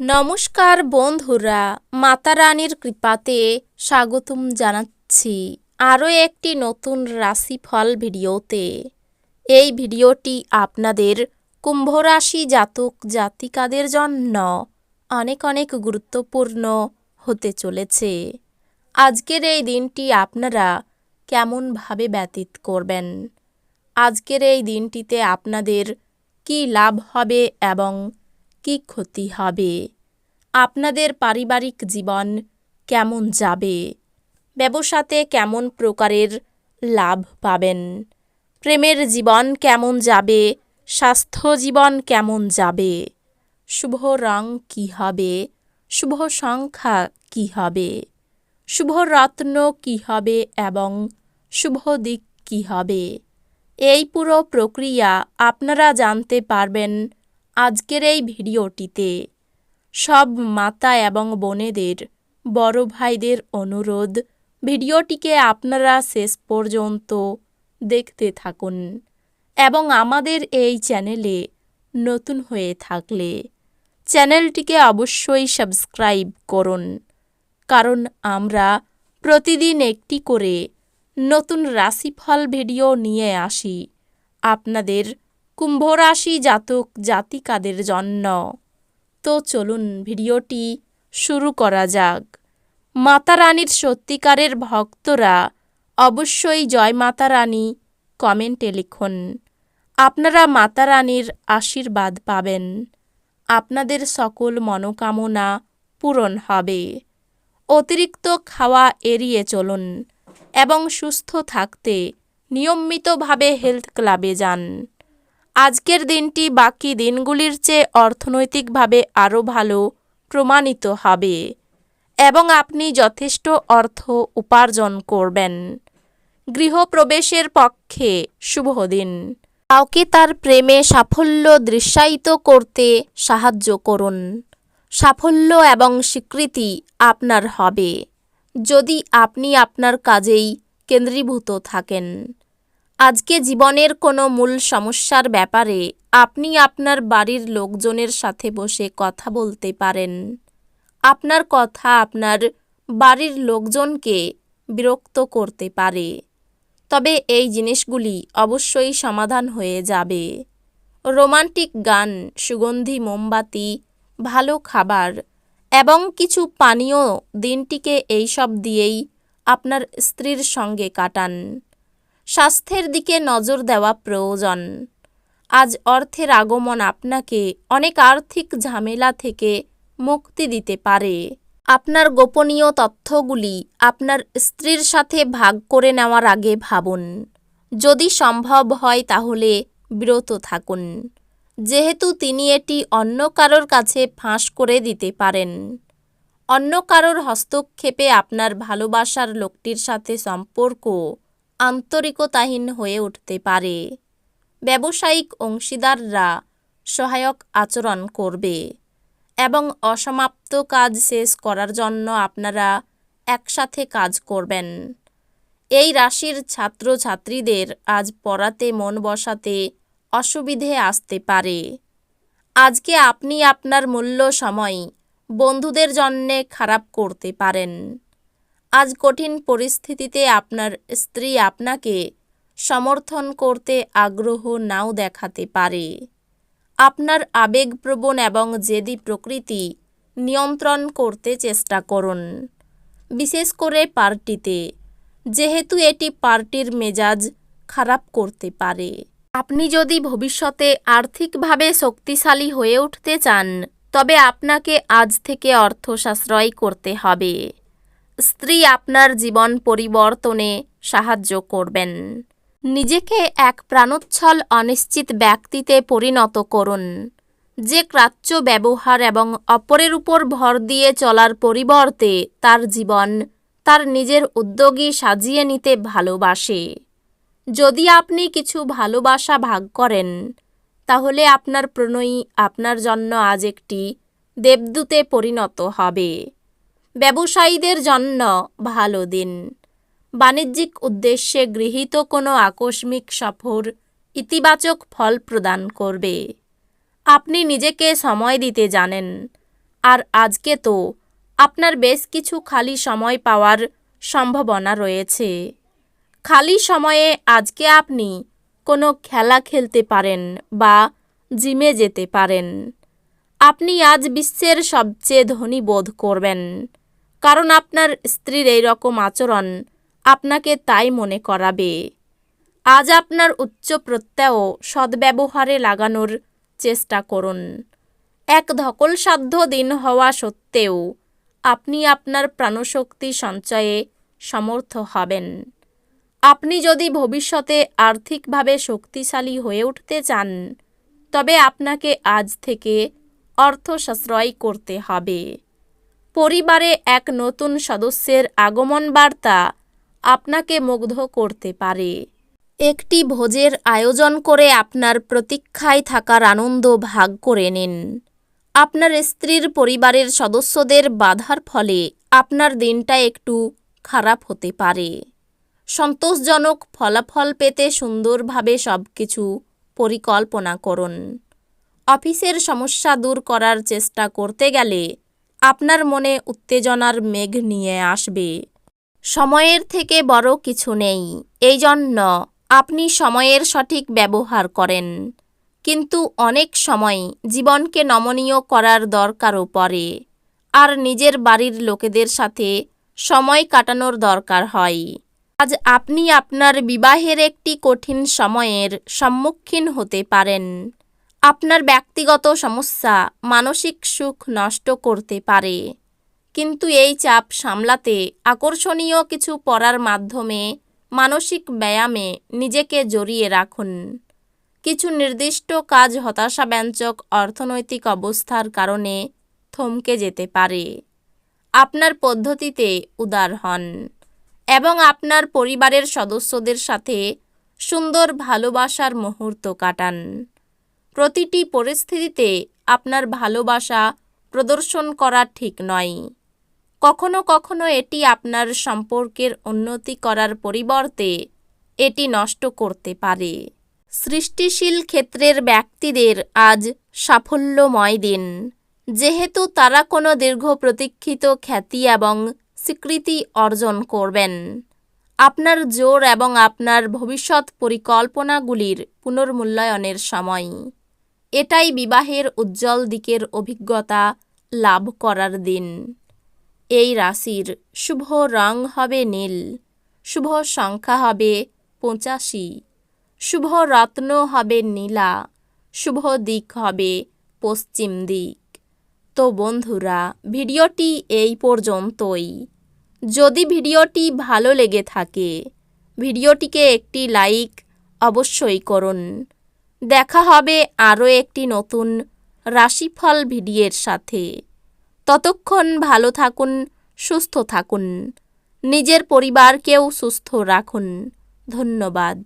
নমস্কার বন্ধুরা, মাতা রানীর কৃপাতে স্বাগতম জানাচ্ছি আরও একটি নতুন রাশিফল ভিডিওতে। এই ভিডিওটি আপনাদের কুম্ভ রাশি জাতক জাতিকাদের জন্য অনেক অনেক গুরুত্বপূর্ণ হতে চলেছে। আজকের এই দিনটি আপনারা কেমনভাবে ব্যতীত করবেন, আজকের এই দিনটিতে আপনাদের কি লাভ হবে এবং কি ক্ষতি হবে, আপনাদের পারিবারিক জীবন কেমন যাবে, ব্যবসাতে কেমন প্রকারের লাভ পাবেন, প্রেমের জীবন কেমন যাবে, স্বাস্থ্য জীবন কেমন যাবে, শুভ রং কী হবে, শুভ সংখ্যা কী হবে, শুভ রত্ন কী হবে এবং শুভ দিক কী হবে, এই পুরো প্রক্রিয়া আপনারা জানতে পারবেন আজকের এই ভিডিওটিতে। সব মাতা এবং বোনেদের, বড় ভাইদের অনুরোধ, ভিডিওটিকে আপনারা শেষ পর্যন্ত দেখতে থাকুন এবং আমাদের এই চ্যানেলে নতুন হয়ে থাকলে চ্যানেলটিকে অবশ্যই সাবস্ক্রাইব করুন, কারণ আমরা প্রতিদিন একটি করে নতুন রাশিফল ভিডিও নিয়ে আসি আপনাদের কুম্ভ রাশি জাতক জাতিকাদের জন্য। তো চলুন ভিডিওটি শুরু করা যাক। মাতা রানীর সত্যিকারের ভক্তরা অবশ্যই জয় মাতা রানী কমেন্টে লিখুন। আপনারা মাতা রানীর আশীর্বাদ পাবেন, আপনাদের সকল মনোকামনা পূরণ হবে। অতিরিক্ত খাওয়া এড়িয়ে চলুন এবং সুস্থ থাকতে নিয়মিতভাবে হেলথ ক্লাবে যান। আজকের দিনটি বাকি দিনগুলির চেয়ে অর্থনৈতিকভাবে আরও ভালো প্রমাণিত হবে এবং আপনি যথেষ্ট অর্থ উপার্জন করবেন। গৃহপ্রবেশের পক্ষে শুভ দিন। কাউকে তার প্রেমে সাফল্য দৃশ্যায়িত করতে সাহায্য করুন। সাফল্য এবং স্বীকৃতি আপনার হবে যদি আপনি আপনার কাজেই কেন্দ্রীভূত থাকেন। আজকে জীবনের কোনো মূল সমস্যার ব্যাপারে আপনি আপনার বাড়ির লোকজনের সাথে বসে কথা বলতে পারেন। আপনার কথা আপনার বাড়ির লোকজনকে বিরক্ত করতে পারে, তবে এই জিনিসগুলি অবশ্যই সমাধান হয়ে যাবে। রোমান্টিক গান, সুগন্ধি মোমবাতি, ভালো খাবার এবং কিছু পানীয় দিনটিকে এইসব দিয়েই আপনার স্ত্রীর সঙ্গে কাটান। স্বাস্থ্যের দিকে নজর দেওয়া প্রয়োজন। আজ অর্থের আগমন আপনাকে অনেক আর্থিক ঝামেলা থেকে মুক্তি দিতে পারে। আপনার গোপনীয় তথ্যগুলি আপনার স্ত্রীর সাথে ভাগ করে নেওয়ার আগে ভাবুন। যদি সম্ভব হয় তাহলে বিরত থাকুন, যেহেতু তিনি এটি অন্য কারোর কাছে ফাঁস করে দিতে পারেন। অন্য কারোর হস্তক্ষেপে আপনার ভালোবাসার লোকটির সাথে সম্পর্ক আন্তরিকতাহীন হয়ে উঠতে পারে। ব্যবসায়িক অংশীদাররা সহায়ক আচরণ করবে এবং অসমাপ্ত কাজ শেষ করার জন্য আপনারা একসাথে কাজ করবেন। এই রাশির ছাত্রছাত্রীদের আজ পড়াতে মন বসাতে অসুবিধে আসতে পারে। আজকে আপনি আপনার মূল্য সময় বন্ধুদের জন্যে খারাপ করতে পারেন। আজ কঠিন পরিস্থিতিতে আপনার স্ত্রী আপনাকে সমর্থন করতে আগ্রহ নাও দেখাতে পারে। আপনার আবেগপ্রবণ এবং জেদি প্রকৃতি নিয়ন্ত্রণ করতে চেষ্টা করুন, বিশেষ করে পার্টিতে, যেহেতু এটি পার্টির মেজাজ খারাপ করতে পারে। আপনি যদি ভবিষ্যতে আর্থিকভাবে শক্তিশালী হয়ে উঠতে চান, তবে আপনাকে আজ থেকে অর্থ সাশ্রয় করতে হবে। স্ত্রী আপনার জীবন পরিবর্তনে সাহায্য করবেন। নিজেকে এক প্রাণোচ্ছল অনিশ্চিত ব্যক্তিতে পরিণত করুন, যে গ্রাহ্য ব্যবহার এবং অপরের উপর ভর দিয়ে চলার পরিবর্তে তার জীবন তার নিজের উদ্যোগী সাজিয়ে নিতে ভালোবাসে। যদি আপনি কিছু ভালোবাসা ভাগ করেন, তাহলে আপনার প্রণয়ী আপনার জন্য আজ একটি দেবদূতে পরিণত হবে। ব্যবসায়ীদের জন্য ভালো দিন। বাণিজ্যিক উদ্দেশ্যে গৃহীত কোনো আকস্মিক সফর ইতিবাচক ফল প্রদান করবে। আপনি নিজেকে সময় দিতে জানেন, আর আজকে তো আপনার বেশ কিছু খালি সময় পাওয়ার সম্ভাবনা রয়েছে। খালি সময়ে আজকে আপনি কোনো খেলা খেলতে পারেন বা জিমে যেতে পারেন। আপনি আজ বিশ্বের সবচেয়ে ধনী বোধ করবেন, কারণ আপনার স্ত্রীর এই রকম আচরণ আপনাকে তাই মনে করাবে। আজ আপনার উচ্চ প্রত্যয় সদ্ব্যবহারে লাগানোর চেষ্টা করুন। এক ধকলসাধ্য দিন হওয়া সত্ত্বেও আপনি আপনার প্রাণশক্তি সঞ্চয়ে সমর্থ হবেন। আপনি যদি ভবিষ্যতে আর্থিকভাবে শক্তিশালী হয়ে উঠতে চান, তবে আপনাকে আজ থেকে অর্থ সাশ্রয় করতে হবে। পরিবারে এক নতুন সদস্যের আগমন বার্তা আপনাকে মুগ্ধ করতে পারে। একটি ভোজের আয়োজন করে আপনার প্রতীক্ষায় থাকার আনন্দ ভাগ করে নিন। আপনার স্ত্রীর পরিবারের সদস্যদের বাধার ফলে আপনার দিনটা একটু খারাপ হতে পারে। সন্তোষজনক ফলাফল পেতে সুন্দরভাবে সবকিছু পরিকল্পনা করুন। অফিসের সমস্যা দূর করার চেষ্টা করতে গেলে আপনার মনে উত্তেজনার মেঘ নিয়ে আসবে। সময়ের থেকে বড় কিছু নেই, এই জন্য আপনি সময়ের সঠিক ব্যবহার করেন। কিন্তু অনেক সময় জীবনকে নমনীয় করার দরকারও পড়ে, আর নিজের বাড়ির লোকেদের সাথে সময় কাটানোর দরকার হয়। আজ আপনি আপনার বিবাহের একটি কঠিন সময়ের সম্মুখীন হতে পারেন। আপনার ব্যক্তিগত সমস্যা মানসিক সুখ নষ্ট করতে পারে, কিন্তু এই চাপ সামলাতে আকর্ষণীয় কিছু পড়ার মাধ্যমে মানসিক ব্যায়ামে নিজেকে জড়িয়ে রাখুন। কিছু নির্দিষ্ট কাজ হতাশাব্যঞ্জক অর্থনৈতিক অবস্থার কারণে থমকে যেতে পারে। আপনার পদ্ধতিতে উদার হন এবং আপনার পরিবারের সদস্যদের সাথে সুন্দর ভালোবাসার মুহূর্ত কাটান। প্রতিটি পরিস্থিতিতে আপনার ভালোবাসা প্রদর্শন করা ঠিক নয়। কখনো কখনো এটি আপনার সম্পর্কের উন্নতি করার পরিবর্তে এটি নষ্ট করতে পারে। সৃষ্টিশীল ক্ষেত্রের ব্যক্তিদের আজ সাফল্যময় দিন, যেহেতু তারা কোনো দীর্ঘ প্রতীক্ষিত খ্যাতি এবং স্বীকৃতি অর্জন করবেন। আপনার জোর এবং আপনার ভবিষ্যৎ পরিকল্পনাগুলির পুনর্মূল্যায়নের সময়। এটাই বিবাহের উজ্জ্বল দিকের অভিজ্ঞতা লাভ করার দিন। এই রাশির শুভ রং হবে নীল, শুভ সংখ্যা হবে 85, শুভ রত্ন হবে নীলা, শুভ দিক হবে পশ্চিম দিক। তো বন্ধুরা, ভিডিওটি এই পর্যন্তই। যদি ভিডিওটি ভালো লেগে থাকে, ভিডিওটিকে একটি লাইক অবশ্যই করুন। দেখা হবে আরও একটি নতুন রাশিফল ভিডিওর সাথে। ততক্ষণ ভালো থাকুন, সুস্থ থাকুন, নিজের পরিবারকেও সুস্থ রাখুন। ধন্যবাদ।